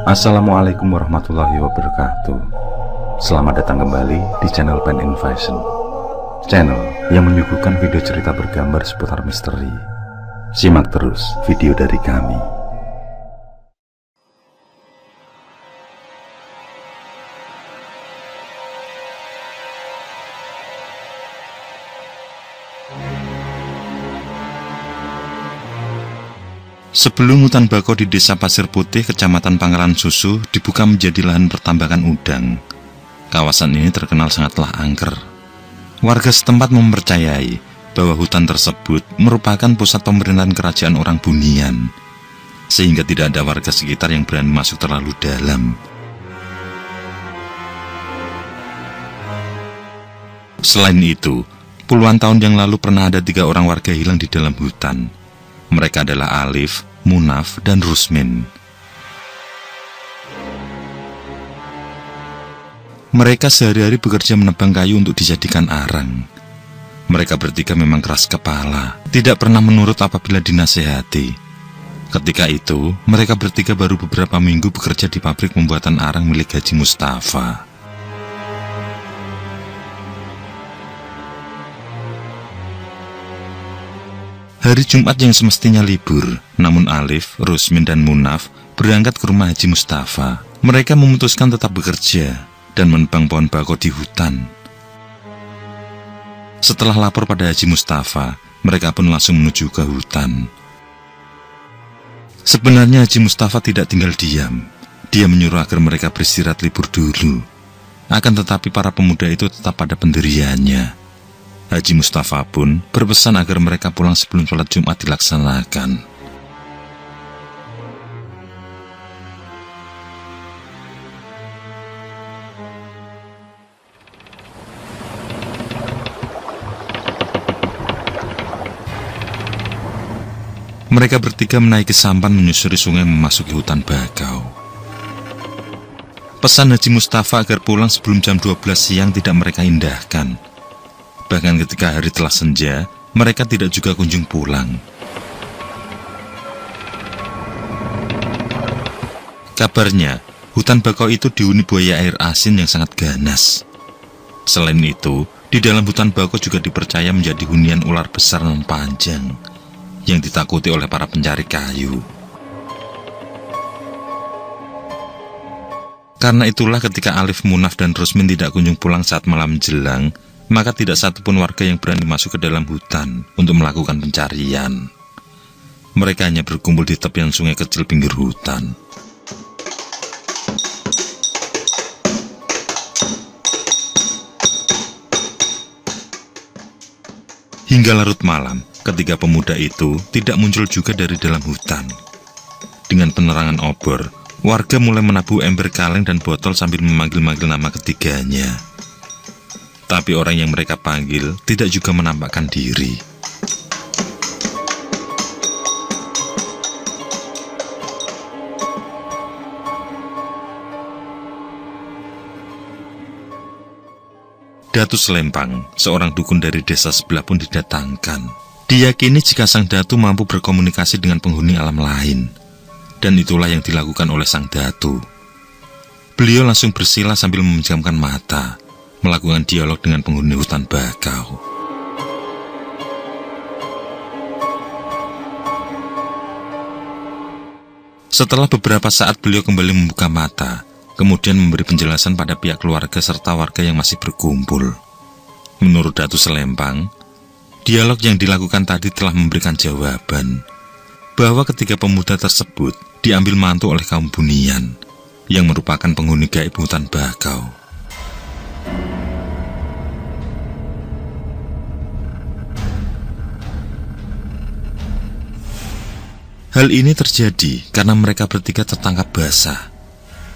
Assalamualaikum warahmatullahi wabarakatuh. Selamat datang kembali di channel Pen Invasion, channel yang menyuguhkan video cerita bergambar seputar misteri. Simak terus video dari kami. Sebelum hutan bakau di Desa Pasir Putih, Kecamatan Pangeran Susu dibuka menjadi lahan pertambangan udang, kawasan ini terkenal sangatlah angker. Warga setempat mempercayai bahwa hutan tersebut merupakan pusat pemerintahan kerajaan orang Bunian, sehingga tidak ada warga sekitar yang berani masuk terlalu dalam. Selain itu, puluhan tahun yang lalu pernah ada 3 orang warga hilang di dalam hutan. Mereka adalah Alif, Munaf, dan Rusmin. Mereka sehari-hari bekerja menebang kayu untuk dijadikan arang. Mereka bertiga memang keras kepala, tidak pernah menurut apabila dinasehati. Ketika itu, mereka bertiga baru beberapa minggu bekerja di pabrik pembuatan arang milik Haji Mustafa. Hari Jumat yang semestinya libur, namun Alif, Rusmin, dan Munaf berangkat ke rumah Haji Mustafa. Mereka memutuskan tetap bekerja dan menebang pohon bakau di hutan. Setelah lapor pada Haji Mustafa, mereka pun langsung menuju ke hutan. Sebenarnya Haji Mustafa tidak tinggal diam. Dia menyuruh agar mereka beristirahat libur dulu. Akan tetapi para pemuda itu tetap pada pendiriannya. Haji Mustafa pun berpesan agar mereka pulang sebelum sholat Jumat dilaksanakan. Mereka bertiga menaiki sampan menyusuri sungai memasuki hutan bakau. Pesan Haji Mustafa agar pulang sebelum jam 12 siang tidak mereka indahkan. Bahkan ketika hari telah senja, mereka tidak juga kunjung pulang. Kabarnya, hutan bakau itu dihuni buaya air asin yang sangat ganas. Selain itu, di dalam hutan bakau juga dipercaya menjadi hunian ular besar dan panjang, yang ditakuti oleh para pencari kayu. Karena itulah ketika Alif, Munaf, dan Rusmin tidak kunjung pulang saat malam menjelang, maka tidak satupun warga yang berani masuk ke dalam hutan untuk melakukan pencarian. Mereka hanya berkumpul di tepian sungai kecil pinggir hutan. Hingga larut malam, ketiga pemuda itu tidak muncul juga dari dalam hutan. Dengan penerangan obor, warga mulai menabuh ember kaleng dan botol sambil memanggil-manggil nama ketiganya. Tapi orang yang mereka panggil tidak juga menampakkan diri. Datu Selempang, seorang dukun dari desa sebelah pun didatangkan. Diyakini jika sang datu mampu berkomunikasi dengan penghuni alam lain. Dan itulah yang dilakukan oleh sang datu. Beliau langsung bersila sambil memejamkan mata, melakukan dialog dengan penghuni hutan bakau. Setelah beberapa saat beliau kembali membuka mata, kemudian memberi penjelasan pada pihak keluarga serta warga yang masih berkumpul. Menurut Datu Selempang, dialog yang dilakukan tadi telah memberikan jawaban bahwa ketiga pemuda tersebut diambil mantu oleh kaum Bunian, yang merupakan penghuni gaib hutan bakau. Hal ini terjadi karena mereka bertiga tertangkap basah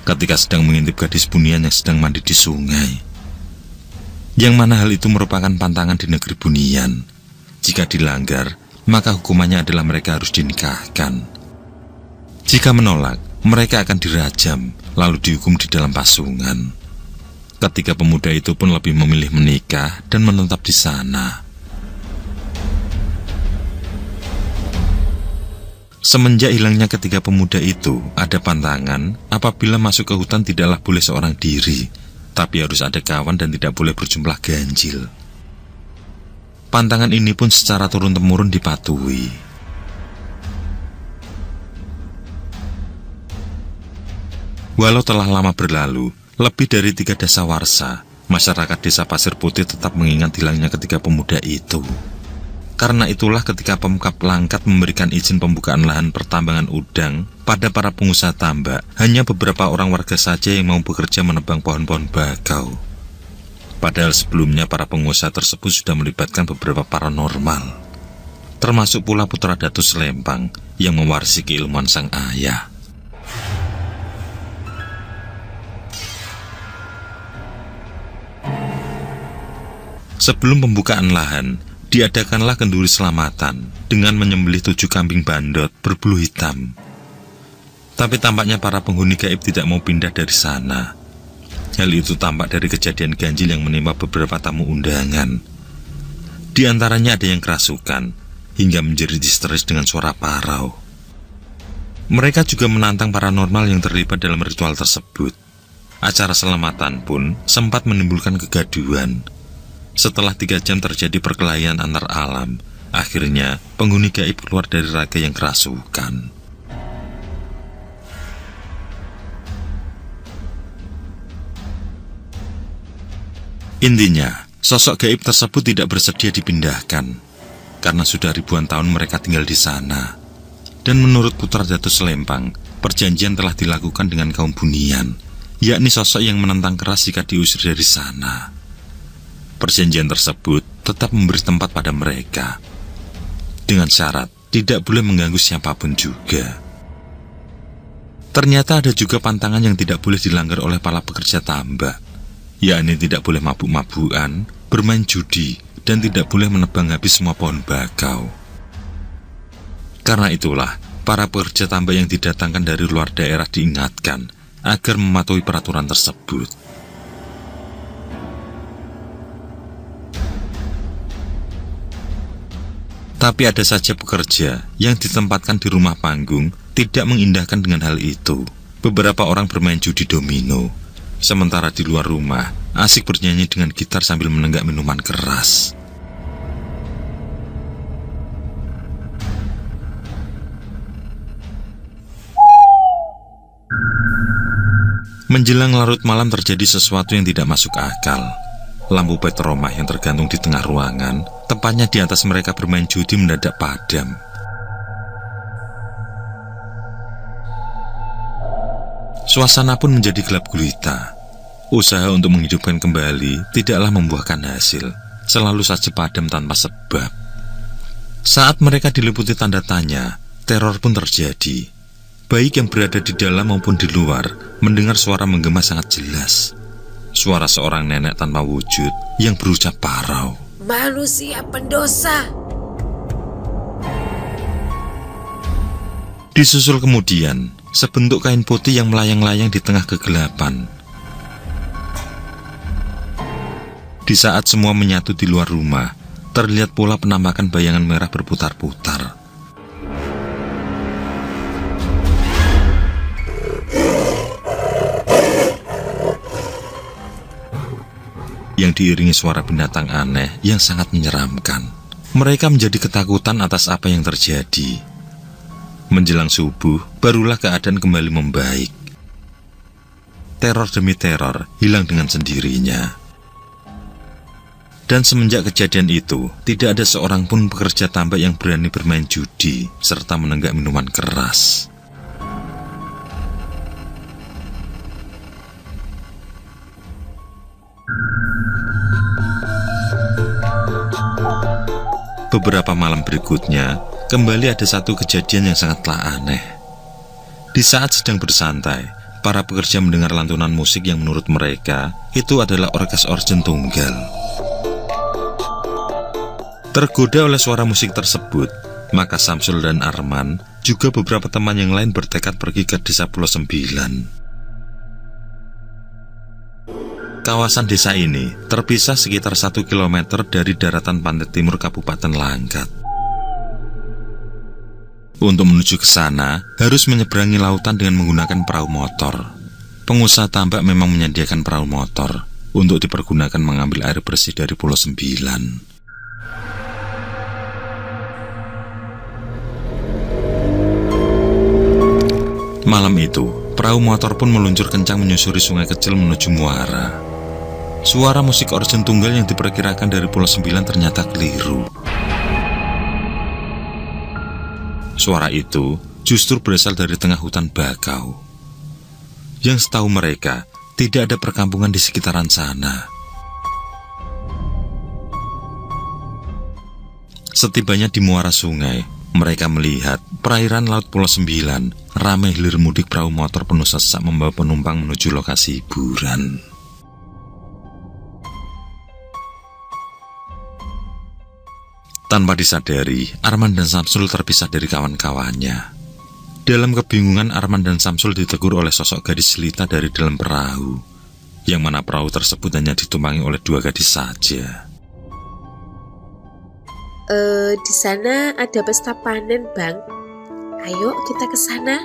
ketika sedang mengintip gadis Bunian yang sedang mandi di sungai. Yang mana hal itu merupakan pantangan di negeri Bunian. Jika dilanggar, maka hukumannya adalah mereka harus dinikahkan. Jika menolak, mereka akan dirajam, lalu dihukum di dalam pasungan. Ketiga pemuda itu pun lebih memilih menikah dan menetap di sana. Semenjak hilangnya ketiga pemuda itu, ada pantangan apabila masuk ke hutan tidaklah boleh seorang diri, tapi harus ada kawan dan tidak boleh berjumlah ganjil. Pantangan ini pun secara turun-temurun dipatuhi. Walau telah lama berlalu, lebih dari 3 dasawarsa, masyarakat desa Pasir Putih tetap mengingat hilangnya ketiga pemuda itu. Karena itulah ketika Pemkab Langkat memberikan izin pembukaan lahan pertambangan udang pada para pengusaha tambak, hanya beberapa orang warga saja yang mau bekerja menebang pohon-pohon bakau. Padahal sebelumnya para pengusaha tersebut sudah melibatkan beberapa paranormal, termasuk pula putra Datu Selempang yang mewarisi keilmuan sang ayah. Sebelum pembukaan lahan, diadakanlah kenduri selamatan dengan menyembelih 7 kambing bandot berbulu hitam. Tapi tampaknya para penghuni gaib tidak mau pindah dari sana. Hal itu tampak dari kejadian ganjil yang menimpa beberapa tamu undangan. Di antaranya ada yang kerasukan, hingga menjerit histeris dengan suara parau. Mereka juga menantang paranormal yang terlibat dalam ritual tersebut. Acara selamatan pun sempat menimbulkan kegaduhan. Setelah 3 jam terjadi perkelahian antar alam, akhirnya penghuni gaib keluar dari raga yang kerasukan. Intinya, sosok gaib tersebut tidak bersedia dipindahkan, karena sudah ribuan tahun mereka tinggal di sana. Dan menurut putra Datu Selempang, perjanjian telah dilakukan dengan kaum Bunian, yakni sosok yang menentang keras jika diusir dari sana. Perjanjian tersebut tetap memberi tempat pada mereka, dengan syarat tidak boleh mengganggu siapapun juga. Ternyata ada juga pantangan yang tidak boleh dilanggar oleh para pekerja tambak, yakni tidak boleh mabuk-mabukan, bermain judi, dan tidak boleh menebang habis semua pohon bakau. Karena itulah, para pekerja tambak yang didatangkan dari luar daerah diingatkan agar mematuhi peraturan tersebut. Tapi ada saja pekerja yang ditempatkan di rumah panggung tidak mengindahkan dengan hal itu. Beberapa orang bermain judi domino, sementara di luar rumah asik bernyanyi dengan gitar sambil menenggak minuman keras. Menjelang larut malam terjadi sesuatu yang tidak masuk akal. Lampu petromah yang tergantung di tengah ruangan, tepatnya di atas mereka bermain judi, mendadak padam. Suasana pun menjadi gelap gulita. Usaha untuk menghidupkan kembali tidaklah membuahkan hasil, selalu saja padam tanpa sebab. Saat mereka diliputi tanda tanya, teror pun terjadi. Baik yang berada di dalam maupun di luar mendengar suara menggema sangat jelas. Suara seorang nenek tanpa wujud yang berucap parau. Manusia pendosa. Disusul kemudian sebentuk kain putih yang melayang-layang di tengah kegelapan. Di saat semua menyatu di luar rumah, terlihat pula penampakan bayangan merah berputar-putar. Yang diiringi suara binatang aneh yang sangat menyeramkan. Mereka menjadi ketakutan atas apa yang terjadi. Menjelang subuh, barulah keadaan kembali membaik. Teror demi teror hilang dengan sendirinya. Dan semenjak kejadian itu, tidak ada seorang pun pekerja tambak yang berani bermain judi serta menenggak minuman keras. Beberapa malam berikutnya, kembali ada satu kejadian yang sangatlah aneh. Di saat sedang bersantai, para pekerja mendengar lantunan musik yang menurut mereka itu adalah orkes orjen tunggal. Tergoda oleh suara musik tersebut, maka Samsul dan Arman, juga beberapa teman yang lain bertekad pergi ke desa Pulau Sembilan. Kawasan desa ini terpisah sekitar 1 km dari daratan pantai timur Kabupaten Langkat. Untuk menuju ke sana, harus menyeberangi lautan dengan menggunakan perahu motor. Pengusaha tambak memang menyediakan perahu motor untuk dipergunakan mengambil air bersih dari Pulau Sembilan. Malam itu, perahu motor pun meluncur kencang menyusuri sungai kecil menuju muara. Suara musik organ tunggal yang diperkirakan dari Pulau Sembilan ternyata keliru. Suara itu justru berasal dari tengah hutan bakau. Yang setahu mereka, tidak ada perkampungan di sekitaran sana. Setibanya di muara sungai, mereka melihat perairan Laut Pulau Sembilan ramai hilir mudik perahu motor penuh sesak membawa penumpang menuju lokasi hiburan. Tanpa disadari, Arman dan Samsul terpisah dari kawan-kawannya. Dalam kebingungan, Arman dan Samsul ditegur oleh sosok gadis jelita dari dalam perahu, yang mana perahu tersebut hanya ditumpangi oleh 2 gadis saja. Di sana ada pesta panen, Bang. Ayo kita ke sana.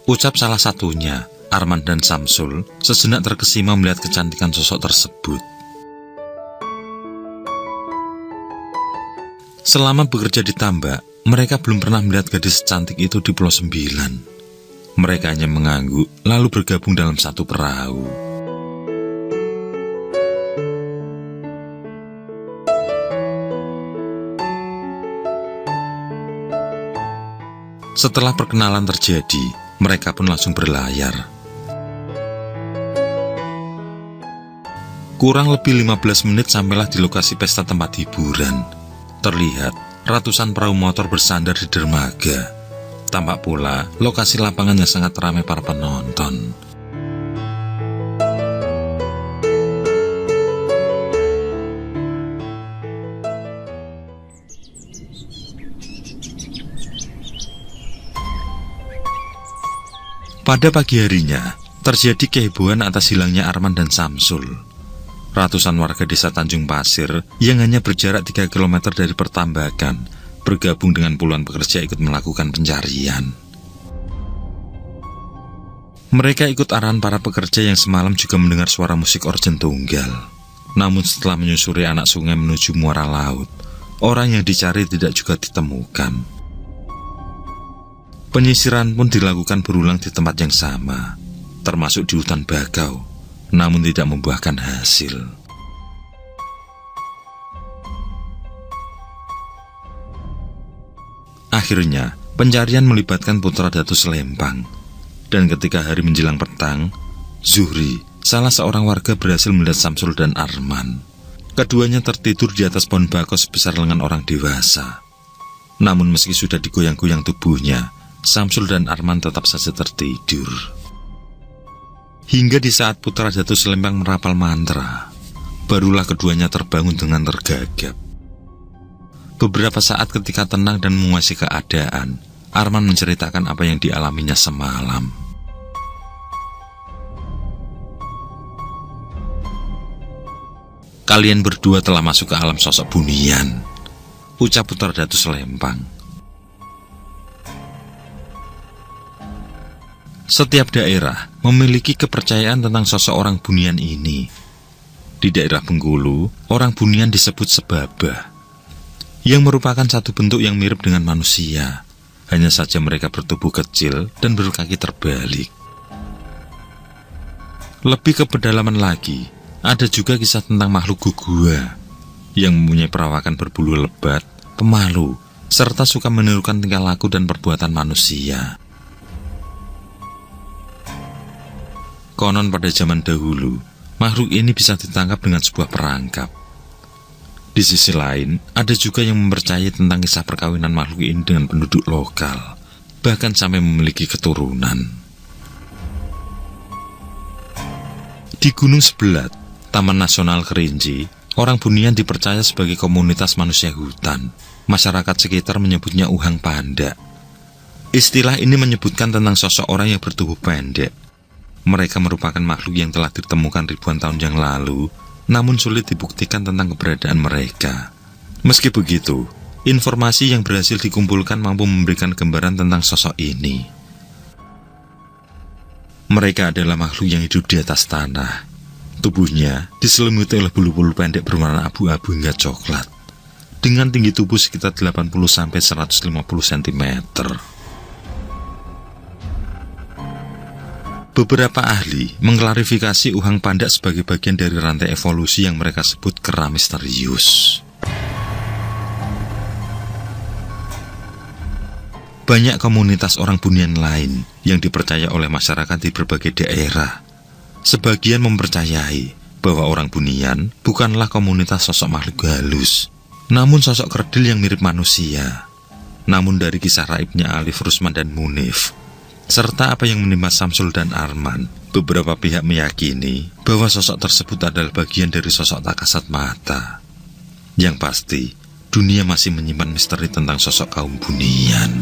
Ucap salah satunya. Arman dan Samsul sejenak terkesima melihat kecantikan sosok tersebut. Selama bekerja di tambak, mereka belum pernah melihat gadis cantik itu di Pulau Sembilan. Mereka hanya mengangguk, lalu bergabung dalam satu perahu. Setelah perkenalan terjadi, mereka pun langsung berlayar. Kurang lebih 15 menit sampailah di lokasi pesta tempat hiburan. Terlihat ratusan perahu motor bersandar di dermaga. Tampak pula lokasi lapangan yang sangat ramai para penonton. Pada pagi harinya, terjadi kehebohan atas hilangnya Arman dan Samsul. Ratusan warga desa Tanjung Pasir yang hanya berjarak 3 km dari pertambakan bergabung dengan puluhan pekerja ikut melakukan pencarian. Mereka ikut arahan para pekerja yang semalam juga mendengar suara musik organ tunggal. Namun setelah menyusuri anak sungai menuju muara laut, orang yang dicari tidak juga ditemukan. Penyisiran pun dilakukan berulang di tempat yang sama, termasuk di hutan bakau, namun tidak membuahkan hasil. Akhirnya, pencarian melibatkan putra Datu Selempang. Dan ketika hari menjelang petang, Zuhri, salah seorang warga berhasil melihat Samsul dan Arman. Keduanya tertidur di atas pohon bakau sebesar lengan orang dewasa. Namun meski sudah digoyang-goyang tubuhnya, Samsul dan Arman tetap saja tertidur. Hingga di saat putra Datu Selempang merapal mantra, barulah keduanya terbangun dengan tergagap. Beberapa saat ketika tenang dan menguasai keadaan, Arman menceritakan apa yang dialaminya semalam. Kalian berdua telah masuk ke alam sosok Bunian, ucap putra Datu Selempang. Setiap daerah memiliki kepercayaan tentang seseorang Bunian ini. Di daerah Bengkulu, orang Bunian disebut Sebabah, yang merupakan satu bentuk yang mirip dengan manusia. Hanya saja mereka bertubuh kecil dan berkaki terbalik. Lebih ke pedalaman lagi, ada juga kisah tentang makhluk gugua, yang mempunyai perawakan berbulu lebat, pemalu, serta suka menirukan tingkah laku dan perbuatan manusia. Konon pada zaman dahulu, makhluk ini bisa ditangkap dengan sebuah perangkap. Di sisi lain, ada juga yang mempercayai tentang kisah perkawinan makhluk ini dengan penduduk lokal, bahkan sampai memiliki keturunan. Di Gunung Sebelat, Taman Nasional Kerinci, orang Bunian dipercaya sebagai komunitas manusia hutan. Masyarakat sekitar menyebutnya Uhang Panda. Istilah ini menyebutkan tentang sosok orang yang bertubuh pendek. Mereka merupakan makhluk yang telah ditemukan ribuan tahun yang lalu, namun sulit dibuktikan tentang keberadaan mereka. Meski begitu, Informasi yang berhasil dikumpulkan mampu memberikan gambaran tentang sosok ini. Mereka adalah makhluk yang hidup di atas tanah. Tubuhnya diselimuti oleh bulu-bulu pendek berwarna abu-abu hingga coklat, dengan tinggi tubuh sekitar 80-150 cm. Beberapa ahli mengklarifikasi uhang panda sebagai bagian dari rantai evolusi yang mereka sebut kera misterius. Banyak komunitas orang Bunian lain yang dipercaya oleh masyarakat di berbagai daerah. Sebagian mempercayai bahwa orang Bunian bukanlah komunitas sosok makhluk halus, namun sosok kerdil yang mirip manusia. Namun dari kisah raibnya Alif, Rusman, dan Munif, serta apa yang menimpa Samsul dan Arman, beberapa pihak meyakini bahwa sosok tersebut adalah bagian dari sosok tak kasat mata. Yang pasti, dunia masih menyimpan misteri tentang sosok kaum Bunian.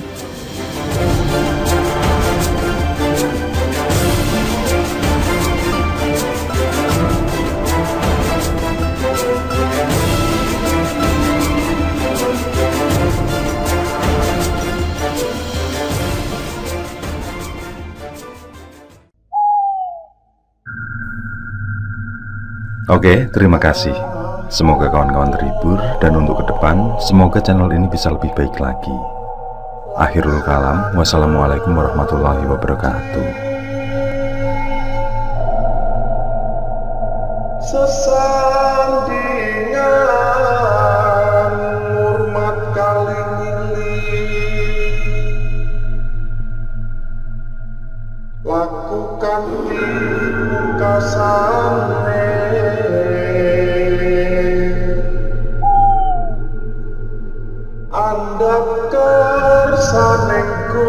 Oke, terima kasih. Semoga kawan-kawan terhibur, dan untuk ke depan, semoga channel ini bisa lebih baik lagi. Akhirul kalam, wassalamualaikum warahmatullahi wabarakatuh. Sesandingan hormat kali lakukan di pungkasane Anda kersanengku